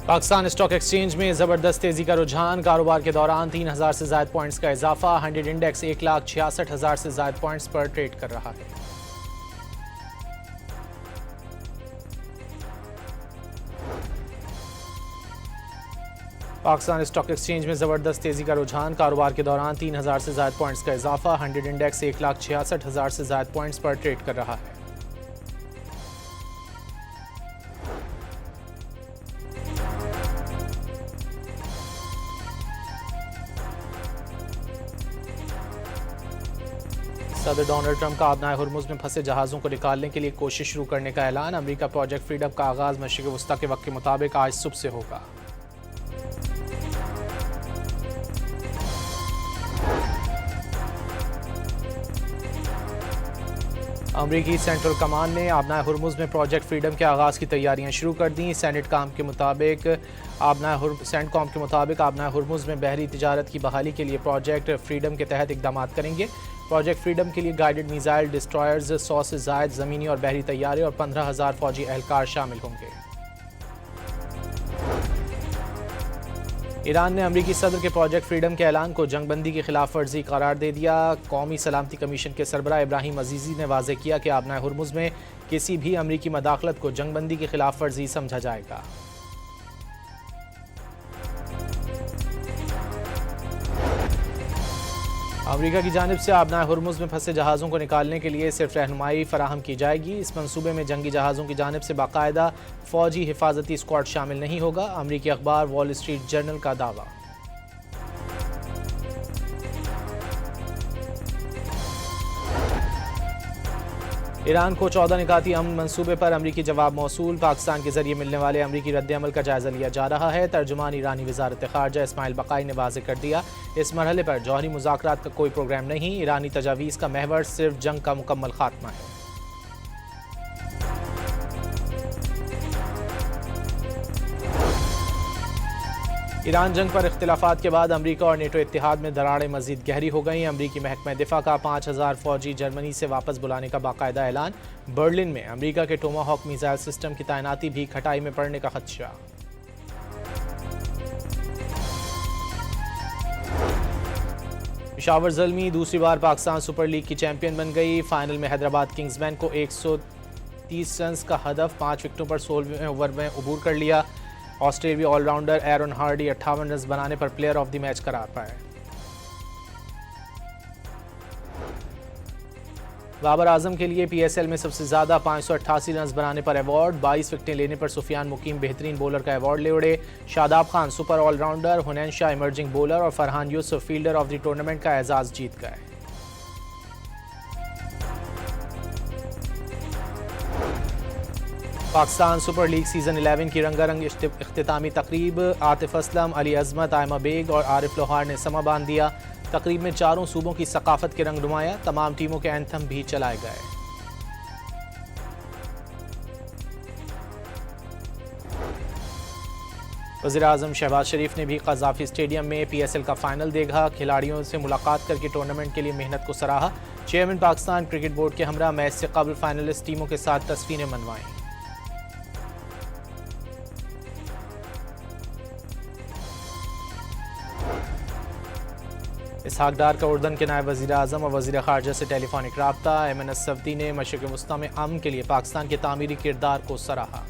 Pakistan stock exchange में ज़बरदस्त तेज़ी का रुझान। कारोबार के दौरान 3000 से ज़ायद पॉइंट्स का इजाफा। 100 इंडेक्स 1,66,000 से ज़ायद पॉइंट्स पर ट्रेड कर रहा है। पाकिस्तान स्टॉक एक्सचेंज में ज़बरदस्त तेज़ी का रुझान। कारोबार के दौरान 3000 से ज़ायद पॉइंट्स का इजाफा। 100 इंडेक्स 1,66,000 से ज़ायद पॉइंट्स पर ट्रेड कर रहा है। सदर डोनाल्ड ट्रंप का आबनाए हुर्मुज़ में फंसे जहाज़ों को निकालने के लिए कोशिश शुरू करने का ऐलान। अमेरिका प्रोजेक्ट फ्रीडम का आगाज़ मशरिक़ वस्ता के वक्त के मुताबिक आज सुबह से होगा। अमरीकी सेंट्रल कमान ने आबनाए हुर्मुज़ में प्रोजेक्ट फ्रीडम के आगाज़ की तैयारियां शुरू कर दी। सेंटकॉम के मुताबिक आबनाए हुर्मुज़ में बहरी तिजारत की बहाली के लिए प्रोजेक्ट फ्रीडम के तहत इकदाम करेंगे। प्रोजेक्ट फ्रीडम के लिए गाइडेड मिसाइल डिस्ट्रॉयर्स, 100 से ज़ायद ज़मीनी और बहरी तैयारे और 15,000 फौजी एहलकार शामिल होंगे। ईरान ने अमरीकी सदर के प्रोजेक्ट फ्रीडम के ऐलान को जंगबंदी की खिलाफ वर्जी करार दे दिया। कौमी सलामती कमीशन के सरबराह इब्राहिम अजीज़ी ने वाज़ेह किया कि आबनाए हुर्मुज़ में किसी भी अमरीकी मदाखलत को जंगबंदी की खिलाफ वर्जी समझा जाएगा। अमरीका की जानिब से आबनाए हुर्मुज़ में फंसे जहाज़ों को निकालने के लिए सिर्फ रहनुमाई फराहम की जाएगी। इस मंसूबे में जंगी जहाज़ों की जानिब से बाकायदा फ़ौजी हिफाजती स्क्वाड शामिल नहीं होगा। अमरीकी अखबार वॉल स्ट्रीट जर्नल का दावा। ईरान को 14 निकाती अमन मंसूबे पर अमरीकी जवाब मौसूल। पाकिस्तान के जरिए मिलने वाले अमरीकी रद्द-ए-अमल का जायजा लिया जा रहा है। तर्जुमान ईरानी वज़ारत ख़ारजा इस्माइल बक़ाई ने वाज़ेह कर दिया, इस मरहले पर जौहरी मुज़ाकरात का कोई प्रोग्राम नहीं। ईरानी तजावीज़ का महवर सिर्फ जंग का मुकम्मल खात्मा है। ईरान जंग पर इख्तिलाफात के बाद अमरीका और नेटो इत्तेहाद में दरारें मजीद गहरी हो गई। अमरीकी महकमा दिफा का 5,000 फौजी जर्मनी से वापस बुलाने का बाकायदा ऐलान। बर्लिन में अमरीका के टोमाहॉक मिसाइल सिस्टम की तैनाती भी खटाई में पड़ने का खदशा। पेशावर ज़ल्मी दूसरी बार पाकिस्तान सुपर लीग की चैंपियन बन गई। फाइनल में हैदराबाद किंग्समैन को 130 रन का हदफ 5 विकेटों पर 16वें ओवर में अबूर कर लिया। ऑस्ट्रेलियाई ऑलराउंडर एरन हार्डी 58 रन बनाने पर प्लेयर ऑफ द मैच करार पाए। बाबर आजम के लिए पीएसएल में सबसे ज्यादा 588 रन बनाने पर अवार्ड। 22 विकेटें लेने पर सुफियान मुकीम बेहतरीन बॉलर का अवार्ड ले उड़े। Shadab Khan super all rounder, Hunain Shah emerging bowler और Farhan Yousuf fielder of the tournament का एजाज जीत गए। पाकिस्तान सुपर लीग सीजन 11 की रंगारंग इख्तितामी तकरीब। आतिफ असलम, अली अजमत, आयमा बेग और आरिफ लोहार ने समा बांध दिया। तकरीब में चारों सूबों की सकाफत के रंग नुमाया। तमाम टीमों के एंथम भी चलाए गए। वज़ीर-ए-आज़म शहबाज शरीफ ने भी क़ज़ाफ़ी स्टेडियम में पीएसएल का फाइनल देखा। खिलाड़ियों से मुलाकात करके टूर्नामेंट के लिए मेहनत को सराहा। चेयरमैन पाकिस्तान क्रिकेट बोर्ड के हमरा मैच से कबल फाइनलिस्ट टीमों के साथ तस्वीरें मनवाईं। इसहाक डार का उर्दन के नायब वज़ीर-ए-आज़म और वज़ीर ख़ारजा से टेलीफोनिक राब्ता। एमएनएस सफ़दी ने मशरिक़ वस्ता में अमन के लिए पाकिस्तान के तामीरी किरदार को सराहा।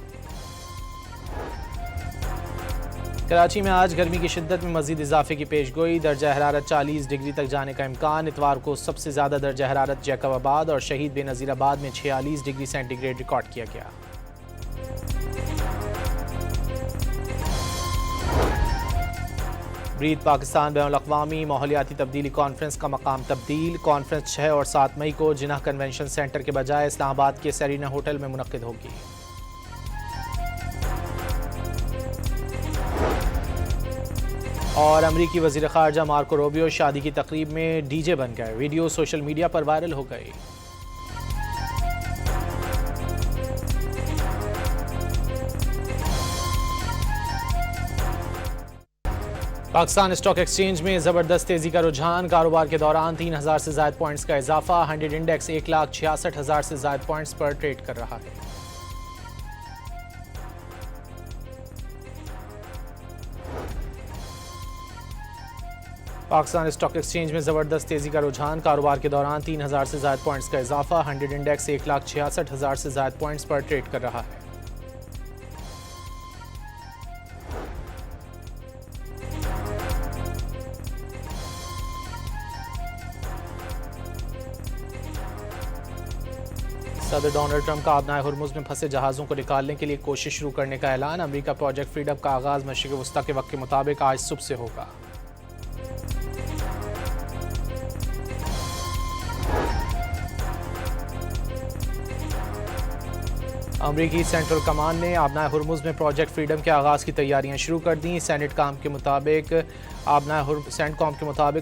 कराची में आज गर्मी की शिद्दत में मज़ीद इजाफे की पेशगोई। दर्जा हरारत 40 डिग्री तक जाने का इम्कान। इतवार को सबसे ज़्यादा दर्जा हरारत जैकबाबाद और शहीद बेनज़ीराबाद में 46 डिग्री सेंटीग्रेड रिकॉर्ड किया गया। ब्रीथ पाकिस्तान बैनुल-अक़वामी माहौलियाती तब्दीली कॉन्फ्रेंस का मकाम तब्दील। कॉन्फ्रेंस 6 और 7 मई को जिन्ना कन्वेंशन सेंटर के बजाय इस्लामाबाद के सेरीना होटल में मुनक़्क़िद होगी। और अमरीकी वज़ीर ख़ारजा मार्को रूबियो शादी की तकरीब में डीजे बन गए। वीडियो सोशल मीडिया पर वायरल हो गई। पाकिस्तान स्टॉक एक्सचेंज में ज़बरदस्त तेज़ी का रुझान। कारोबार के दौरान 3000 से ज़ायद पॉइंट्स का इजाफा। 100 इंडेक्स 1,66,000 से ज़ायद पॉइंट्स पर ट्रेड कर रहा है। पाकिस्तान स्टॉक एक्सचेंज में ज़बरदस्त तेज़ी का रुझान। कारोबार के दौरान 3000 से ज़ायद पॉइंट्स का इजाफा। 100 इंडेक्स 1,66,000 से ज़ायद पॉइंट्स पर ट्रेड कर रहा है। सदर डोनाल्ड ट्रंप का आबनाए हुर्मुज़ में फंसे जहाज़ों को निकालने के लिए कोशिश शुरू करने का ऐलान। अमेरिका प्रोजेक्ट फ्रीडम का आगाज़ मशरिक़ वस्ता के वक्त के मुताबिक आज सुबह से होगा। अमरीकी सेंट्रल कमान ने आबनाए हुर्मुज़ में प्रोजेक्ट फ्रीडम के आगाज़ की तैयारियां शुरू कर दी। सेंटकॉम के मुताबिक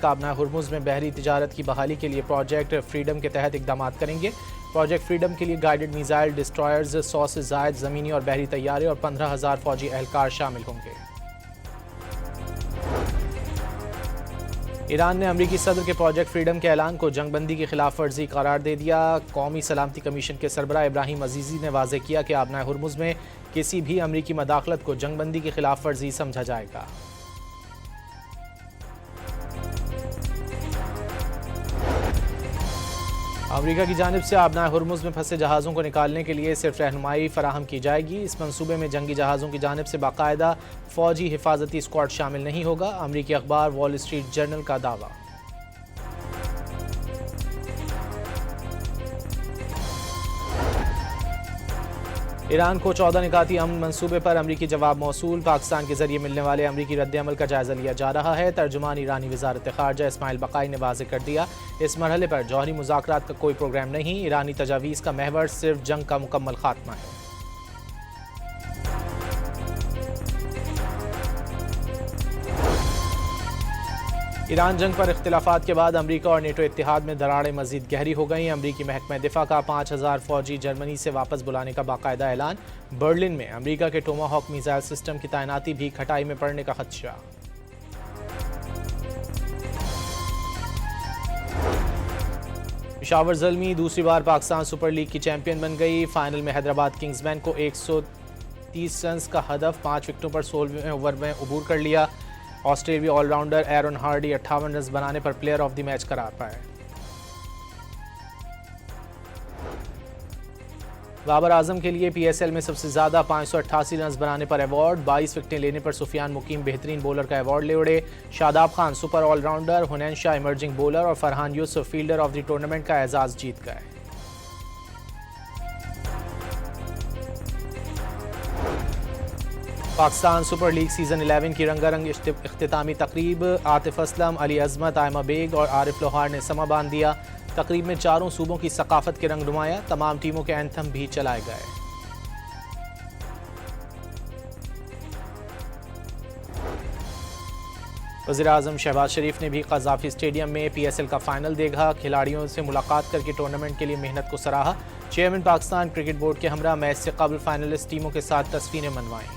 आबनाए हुर्मुज़ में बहरी तिजारत की बहाली के लिए प्रोजेक्ट फ्रीडम के तहत इकदाम करेंगे। प्रोजेक्ट फ्रीडम के लिए गाइडेड मिसाइल डिस्ट्रॉयर्स, 100 से ज़ायद ज़मीनी और बहरी तैयारे और 15,000 फौजी एहलकार शामिल होंगे। ईरान ने अमरीकी सदर के प्रोजेक्ट फ्रीडम के ऐलान को जंगबंदी की खिलाफ वर्जी करार दे दिया। कौमी सलामती कमीशन के सरबराह इब्राहिम अजीज़ी ने वाज़ेह किया कि आबनाए हुर्मुज़ में किसी भी अमरीकी मदाखलत को जंगबंदी की खिलाफ वर्जी समझा जाएगा। अमरीका की जानिब से आबनाए हुर्मुज़ में फंसे जहाज़ों को निकालने के लिए सिर्फ रहनुमाई फराहम की जाएगी। इस मंसूबे में जंगी जहाज़ों की जानिब से बाकायदा फ़ौजी हिफाजती स्क्वाड शामिल नहीं होगा। अमरीकी अखबार वॉल स्ट्रीट जर्नल का दावा। ईरान को 14 निकाती अमन मंसूबे पर अमरीकी जवाब मौसूल। पाकिस्तान के जरिए मिलने वाले अमरीकी रद्द-ए-अमल का जायजा लिया जा रहा है। तर्जुमान ईरानी वज़ारत ख़ारजा इस्माइल बक़ाई ने वाज़ेह कर दिया, इस मरहले पर जौहरी मुज़ाकरात का कोई प्रोग्राम नहीं। ईरानी तजावीज़ का महवर सिर्फ जंग का मुकम्मल खात्मा है। ईरान जंग पर इख्तिलाफात के बाद अमरीका और नेटो इत्तेहाद में दरारें मजीद गहरी हो गई। अमरीकी महकमा दिफा का 5,000 फौजी जर्मनी से वापस बुलाने का बाकायदा ऐलान। बर्लिन में अमरीका के टोमाहॉक मिसाइल सिस्टम की तैनाती भी खटाई में पड़ने का खदशा। पेशावर ज़ल्मी दूसरी बार पाकिस्तान सुपर लीग की चैंपियन बन गई। फाइनल में हैदराबाद किंग्समैन को 130 रन का हदफ 5 विकेटों पर 16वें ओवर में अबूर कर लिया। ऑस्ट्रेलियाई ऑलराउंडर एरन हार्डी 58 रन बनाने पर प्लेयर ऑफ द मैच करार पाए। बाबर आजम के लिए पीएसएल में सबसे ज्यादा 588 रन बनाने पर अवार्ड। 22 विकेटें लेने पर सुफियान मुकीम बेहतरीन बॉलर का अवार्ड ले उड़े। Shadab Khan super all rounder, Hunain Shah emerging bowler और Farhan Yousuf fielder of the tournament का एजाज जीत गए। पाकिस्तान सुपर लीग सीजन 11 की रंगारंग इख्तितामी तकरीब। आतिफ असलम, अली अजमत, आयमा बेग और आरिफ लोहार ने समा बांध दिया। तकरीब में चारों सूबों की सकाफत के रंग नुमाया। तमाम टीमों के एंथम भी चलाए गए। वज़ीर-ए-आज़म शहबाज शरीफ ने भी क़ज़ाफ़ी स्टेडियम में पीएसएल का फाइनल देखा। खिलाड़ियों से मुलाकात करके टूर्नामेंट के लिए मेहनत को सराहा। चेयरमैन पाकिस्तान क्रिकेट बोर्ड के हमरा मैच से कबल फाइनलिस्ट टीमों के साथ तस्वीरें मनवाईं।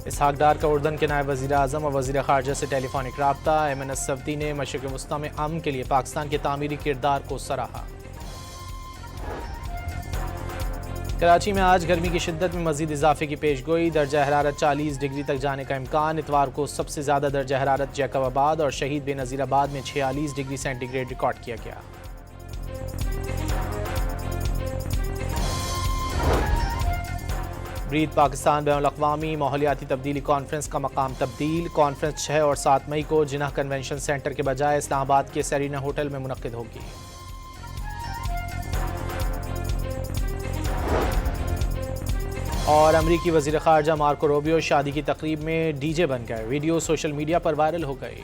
इसहाक डार का उर्दन के नायब वज़ीर-ए-आज़म और वज़ीर ख़ारजा से टेलीफोनिक रब्ता। एमएनएस सफ़दी ने मशरिक़ वस्ता में अमन के लिए पाकिस्तान के तामीरी किरदार को सराहा। कराची में आज गर्मी की शिद्दत में मज़ीद इजाफे की पेशगोई। दर्जा हरारत 40 डिग्री तक जाने का इम्कान। इतवार को सबसे ज़्यादा दर्जा हरारत जैकबाबाद और शहीद बेनज़ीराबाद में 46 डिग्री सेंटीग्रेड रिकॉर्ड किया गया। ब्रीथ पाकिस्तान बैनुल-अक़वामी माहौलियाती तब्दीली कॉन्फ्रेंस का मकाम तब्दील। कॉन्फ्रेंस 6 और 7 मई को जिन्ना कन्वेंशन सेंटर के बजाय इस्लामाबाद के सेरीना होटल में मुनक्किद होगी। और अमरीकी वज़ीर ख़ारजा मार्को रूबियो शादी की तकरीब में डीजे बन गए। वीडियो सोशल मीडिया पर वायरल हो गई।